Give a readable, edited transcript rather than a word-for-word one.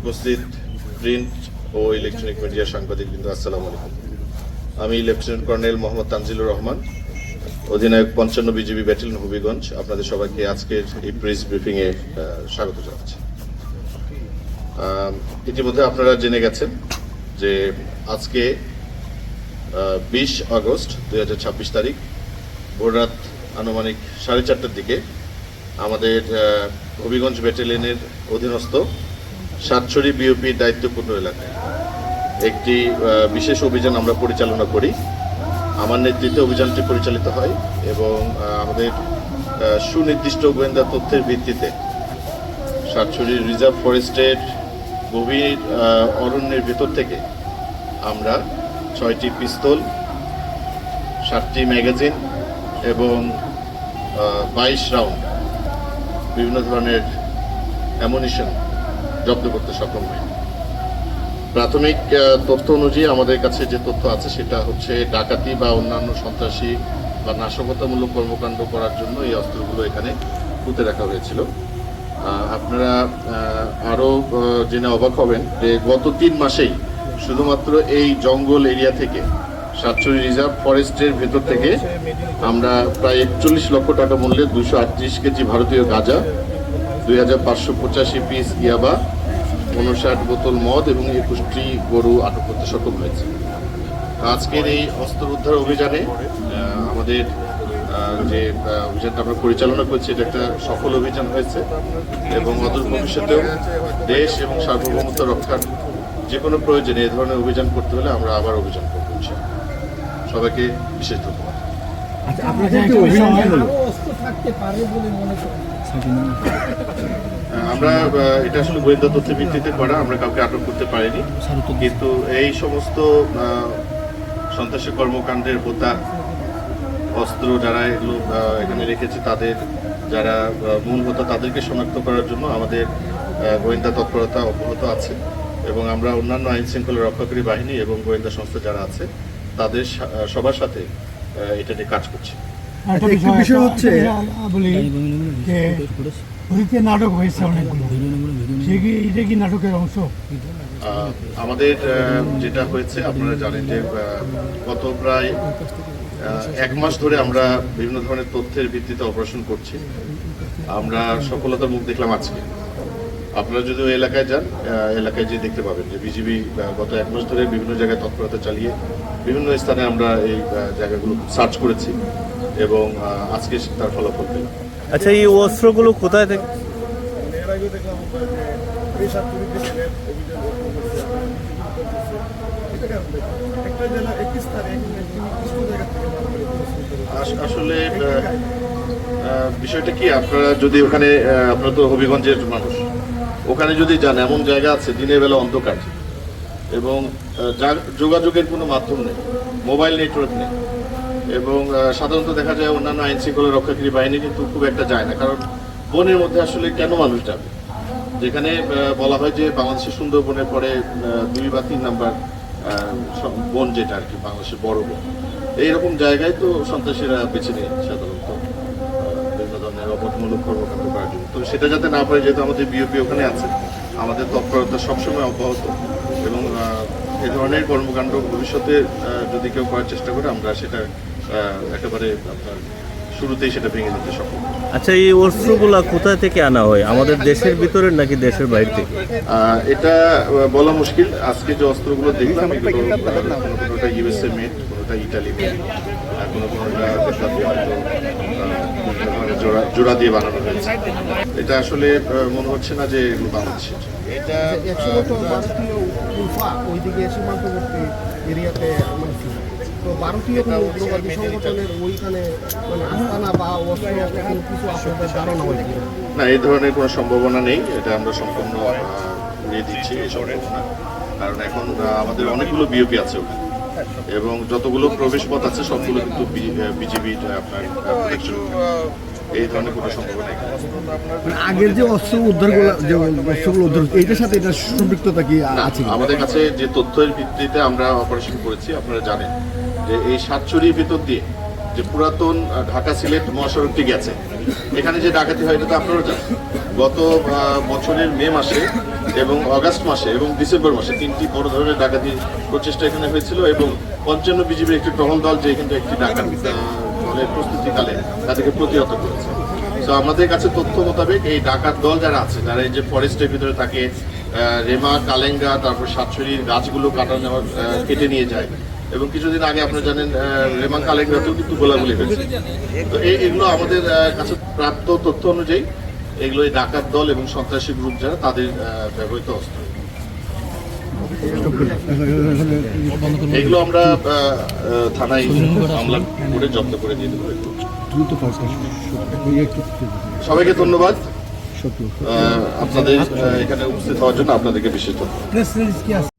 উপস্থিত প্রিন্ট ও electronic media সাংবাদিকবৃন্দ, আসসালামু আলাইকুম। আমি লেফটেন্যান্ট কর্নেল মোহাম্মদ তানজিলুর রহমান, অধিনায়ক ৫৫ বিজিবি ব্যাটালিয়ন হবিগঞ্জ, আপনাদের সবাইকে আজকের এই প্রেস ব্রিফিংয়ে স্বাগত জানাচ্ছি। ইতিমধ্যে আপনারা জেনে গেছেন যে আজকে ২০ আগস্ট ২০২৬ তারিখ ভোররাত আনুমানিক 4:30টার দিকে আমাদের হবিগঞ্জ ব্যাটালিয়নের অধীনস্থ সাতছড়ি বিওপির দায়িত্বপূর্ণ এলাকায় একটি বিশেষ অভিযান আমরা পরিচালনা করি। আমার নেতৃত্বে অভিযানটি পরিচালিত হয় এবং আমাদের সুনির্দিষ্ট গোয়েন্দা তথ্যের ভিত্তিতে সাতছড়ি রিজার্ভ ফরেস্টের গভীর অরণ্যের ভেতর থেকে আমরা 6টি পিস্তল, 7টি ম্যাগাজিন এবং 22 রাউন্ড বিভিন্ন ধরনের অ্যামুনিশন জব্দ করতে সক্ষম হই। প্রাথমিক তথ্য অনুযায়ী আমাদের কাছে যে তথ্য আছে সেটা হচ্ছে ডাকাতি বা অন্যান্য সন্ত্রাসী বা নাশকতামূলক কর্মকাণ্ড করার জন্য এই অস্ত্রগুলো এখানে পুঁতে রাখা হয়েছিল। আপনারা আরও জেনে অবাক হবেন যে গত 3 মাসেই শুধুমাত্র এই জঙ্গল এরিয়া থেকে সাতছড়ি রিজার্ভ ফরেস্টের ভেতর থেকে আমরা প্রায় 41 লক্ষ টাকা মূল্যের 238 কেজি ভারতীয় গাঁজা, 2585 পিস ইয়াবা, 59 বোতল মদ এবং 21টি গরু আটক করতে সক্ষম হয়েছে। আজকের এই অস্ত্র উদ্ধার অভিযানে আমাদের যে অভিযানটা আমরা পরিচালনা করছি এটা একটা সফল অভিযান হয়েছে এবং অদূর ভবিষ্যতেও দেশ এবং সার্বভৌমত্ব রক্ষার যে কোনো প্রয়োজনে এই ধরনের অভিযান করতে হলে আমরা আবার অভিযান করব। সবাইকে বিশেষ ধন্যবাদ। আমরা এটা আসলে গোয়েন্দা তথ্যের ভিত্তিতে করা, আমরা কাউকে আটক করতে পারিনি, কিন্তু এই সমস্ত সন্ত্রাসী কর্মকাণ্ডের হোতা অস্ত্র যারা এগুলো এখানে রেখেছে তাদের যারা মূল হোতা তাদেরকে শনাক্ত করার জন্য আমাদের গোয়েন্দা তৎপরতা অব্যাহত আছে এবং আমরা অন্যান্য আইন শৃঙ্খলা রক্ষাকারী বাহিনী এবং গোয়েন্দা সংস্থা যারা আছে তাদের সবার সাথে এটা নিয়ে কাজ করছি। বিষয় হচ্ছে নাটক হয়েছে অনেকগুলো, এটা কি নাটকের অংশ? আমাদের যেটা হয়েছে আপনারা জানেন যে গত প্রায় 1 মাস ধরে আমরা বিভিন্ন ধরনের তথ্যের ভিত্তিতে অপারেশন করছি। আমরা সফলতার মুখ দেখলাম আজকে। আপনারা যদি ওই এলাকায় যান, এলাকায় যে দেখতে পাবেন যে বিজিবি গত 1 মাস ধরে বিভিন্ন জায়গায় তৎপরতা চালিয়ে বিভিন্ন স্থানে আমরা এই জায়গাগুলো সার্চ করেছি এবং আজকে তার ফলাফল পেলাম। আচ্ছা, এই অস্ত্রগুলো কোথায় থেকে? আসলে বিষয়টা কি, আপনারা যদি ওখানে, আপনারা তো হবিগঞ্জের মানুষ, ওখানে যদি যান এমন জায়গা আছে দিনের বেলা অন্ধকার এবং যোগাযোগের কোনো মাধ্যম নেই, মোবাইল নেটওয়ার্ক নেই এবং সাধারণত দেখা যায় অন্যান্য আইন শৃঙ্খলা রক্ষাকারী বাহিনী কিন্তু খুব একটা যায় না, কারণ বনের মধ্যে আসলে কেন মানুষ যাবে? যেখানে বলা হয় যে বাংলাদেশের সুন্দরবনের পরে 2 বা 3 নাম্বার বন যেটা আর কি বাংলাদেশের বড় বন, এইরকম জায়গায় তো সন্ত্রাসীরা বেছে নেয় সাধারণত বিভিন্ন ধরনের অপরাধমূলক কর্মকাণ্ড করার জন্য। তো সেটা যাতে না পারে, যেহেতু আমাদের বিওপি ওখানে আছে, আমাদের তৎপরতা সবসময় অব্যাহত এবং এই ধরনের কর্মকাণ্ড ভবিষ্যতে যদি কেউ করার চেষ্টা করে আমরা সেটা একেবারে আপনার শুরুতেই সেটা ভেঙে দিতে সক্ষম। আচ্ছা, এই অস্ত্রগুলা কোথা থেকে আনা হয়? আমাদের দেশের ভিতরে নাকি দেশের বাইরে থেকে? এটা বলা মুশকিল। আজকে যে অস্ত্রগুলো দেখলাম কোনোটা ইউএসএ মেড, কোনোটা ইটালি মেড, কোনোটা জোড়া দিয়ে বানানো হয়েছে। এটা আসলে মনে হচ্ছে না যে এগুলো বাংলাদেশের। এটা ওইদিকে সীমান্তবর্তী এরিয়াতে তো ভারতীয় উগ্রবাদী সংগঠনের ওইখানে মানে আস্তানা বা কিছু আপনাদের ধারণা হয় না, এই ধরনের কোনো সম্ভাবনা নেই। এটা আমরা সম্পূর্ণ উড়িয়ে দিচ্ছি এই সম্ভাবনা, কারণ এখন আমাদের অনেকগুলো বিওপি আছে ওখানে এবং যতগুলো প্রবেশ পথ আছে সবগুলো কিন্তু বিজিবি আপনার প্রোটেকশন, এই ধরনের কোনো সম্ভাবনা নেই। আগের যে অস্ত্র অস্ত্রগুলো উদ্ধার এইটার সাথে এটা সম্পৃক্ততা কি আছে? আমাদের কাছে যে তথ্যের ভিত্তিতে আমরা অপারেশন করেছি, আপনারা জানেন যে এই সাতছড়ির ভিতর দিয়ে যে পুরাতন ঢাকা সিলেট মহাসড়কটি গেছে, এখানে যে ডাকাতি হয় এটা তো আপনারা জানেন। গত বছরের মে মাসে এবং আগস্ট মাসে এবং ডিসেম্বর মাসে 3টি বড় ধরনের ডাকাতির প্রচেষ্টা এখানে হয়েছিল এবং 55 বিজিবির একটি টহল দল যে কিন্তু একটি ডাকাত দলের প্রস্তুতিকালে তাদেরকে প্রতিহত করেছে। তো আমাদের কাছে তথ্য মোতাবেক এই ডাকাত দল যারা আছে, যারা এই যে ফরেস্টের ভিতরে থাকে, রেমা, কালেঙ্গা, তারপর সাতছড়ির গাছগুলো কেটে নিয়ে যায়, এবং কিছুদিন আগে আপনারা জানেন রেমা কালেঙ্গাতেও কিন্তু গোলাগুলি হয়েছে। তো এগুলো আমাদের কাছে প্রাপ্ত তথ্য অনুযায়ী এগুলো এই ডাকাত দল এবং সন্ত্রাসী গ্রুপ যারা তাদের ব্যবহৃত অস্ত্র। এগুলো আমরা থানায় মামলা করে জব্দ করে দিয়ে দেবো। দ্রুত পাল্টা একটু সবাইকে ধন্যবাদ সত্য আপনাদের এখানে উপস্থিত হওয়ার জন্য, আপনাদেরকে বিশেষ ধন্যবাদ।